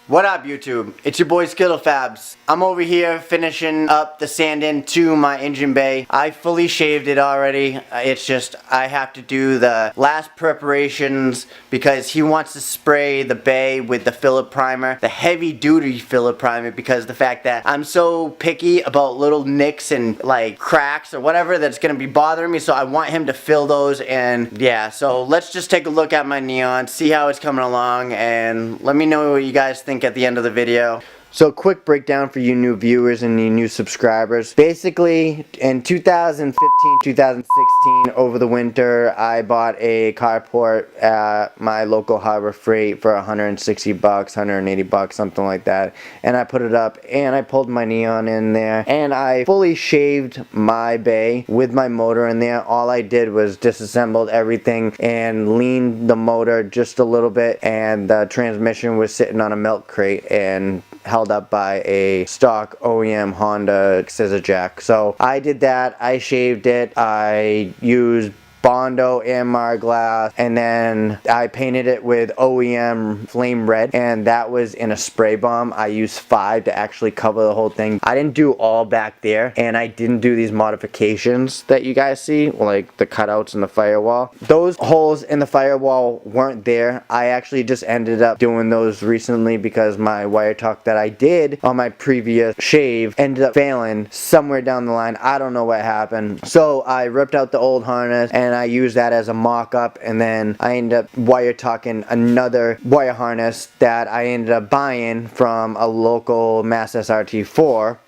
What up, YouTube? It's your boy SkittleFabs. I'm over here finishing up the sanding to my engine bay. I fully shaved it already. It's just I have to do the last preparations because he wants to spray the bay with the filler primer, the heavy duty filler primer, because the fact that I'm so picky about little nicks and like cracks or whatever that's gonna be bothering me, so I want him to fill those. And yeah, so let's just take a look at my neon, see how it's coming along, and let me know what you guys think at the end of the video. So quick breakdown for you new viewers and you new subscribers. Basically, in 2015, 2016, over the winter, I bought a carport at my local Harbor Freight for 160 bucks, 180 bucks, something like that. And I put it up and I pulled my neon in there and I fully shaved my bay with my motor in there. All I did was disassembled everything and leaned the motor just a little bit, and the transmission was sitting on a milk crate and held up by a stock OEM Honda scissor jack. So I did that. I shaved it. I used Bondo and Marglass, and then I painted it with OEM flame red, and that was in a spray bomb. I used 5 to actually cover the whole thing. I didn't do all back there, and I didn't do these modifications that you guys see, like the cutouts in the firewall. Those holes in the firewall weren't there. I actually just ended up doing those recently because my wire tuck that I did on my previous shave ended up failing somewhere down the line. I don't know what happened. So I ripped out the old harness and I used that as a mock-up, and then I ended up wire tucking another wire harness that I ended up buying from a local Mass SRT4.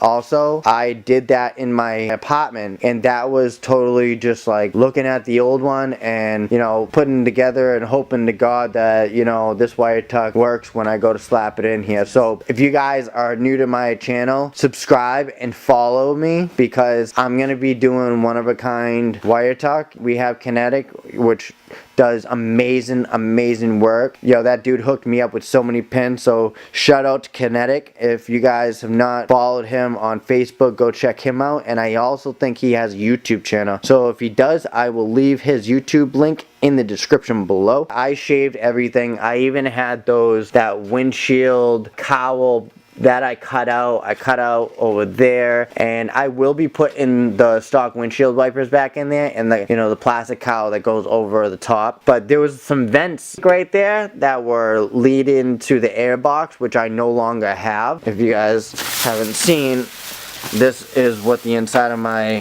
Also, I did that in my apartment, and that was totally just like looking at the old one and, you know, putting together and hoping to God that, you know, this wire tuck works when I go to slap it in here. So if you guys are new to my channel, subscribe and follow me, because I'm gonna be doing one-of-a-kind wire tuck. We have Kinnettic, which does amazing work. Yo, that dude hooked me up with so many pins, so shout out to Kinnettic. If you guys have not followed him on Facebook, go check him out. And I also think he has a YouTube channel, so if he does, I will leave his YouTube link in the description below. I shaved everything. I even had that windshield cowl that I cut out over there, and I will be putting the stock windshield wipers back in there, and the, you know, the plastic cowl that goes over the top. But there was some vents right there that were leading to the air box, which I no longer have. If you guys haven't seen, this is what the inside of my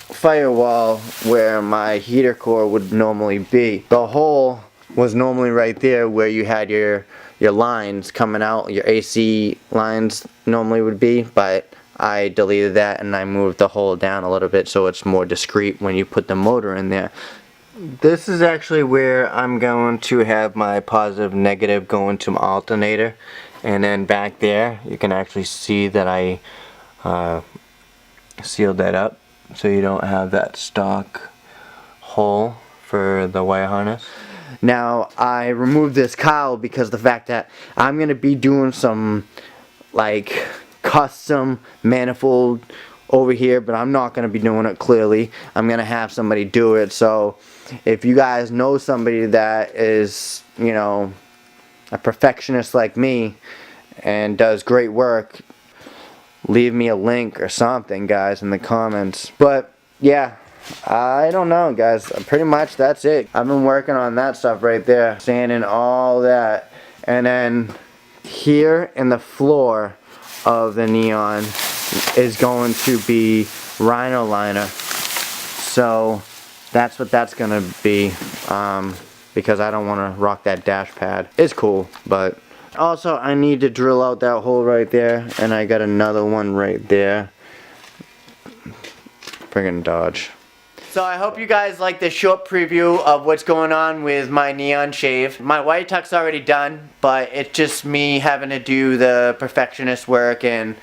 firewall where my heater core would normally be. The hole was normally right there where you had your lines coming out, your AC lines normally would be, but I deleted that and I moved the hole down a little bit so it's more discreet when you put the motor in there. This is actually where I'm going to have my positive negative go into my alternator, and then back there you can actually see that I sealed that up so you don't have that stock hole for the wire harness. Now, I removed this cowl because the fact that I'm going to be doing some like custom manifold over here, but I'm not going to be doing it clearly. I'm going to have somebody do it. So if you guys know somebody that is, you know, a perfectionist like me and does great work, leave me a link or something, guys, in the comments. But yeah, I don't know, guys. Pretty much that's it. I've been working on that stuff right there, sanding all that, and then here in the floor of the neon is going to be rhino liner. So that's what that's gonna be, because I don't want to rock that dash pad. It's cool, but also I need to drill out that hole right there, and I got another one right there. Friggin' Dodge. So I hope you guys like this short preview of what's going on with my neon shave. My wire tuck's already done, but it's just me having to do the perfectionist work, and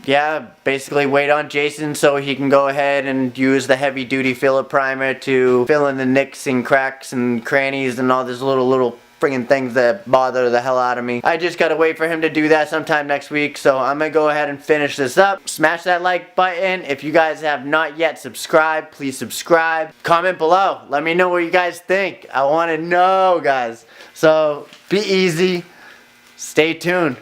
yeah, basically wait on Jason so he can go ahead and use the heavy duty filler primer to fill in the nicks and cracks and crannies and all these little friggin' things that bother the hell out of me. I just gotta wait for him to do that sometime next week, so I'm gonna go ahead and finish this up. Smash that like button. If you guys have not yet subscribed, please subscribe. Comment below. Let me know what you guys think. I wanna know, guys. So, be easy. Stay tuned.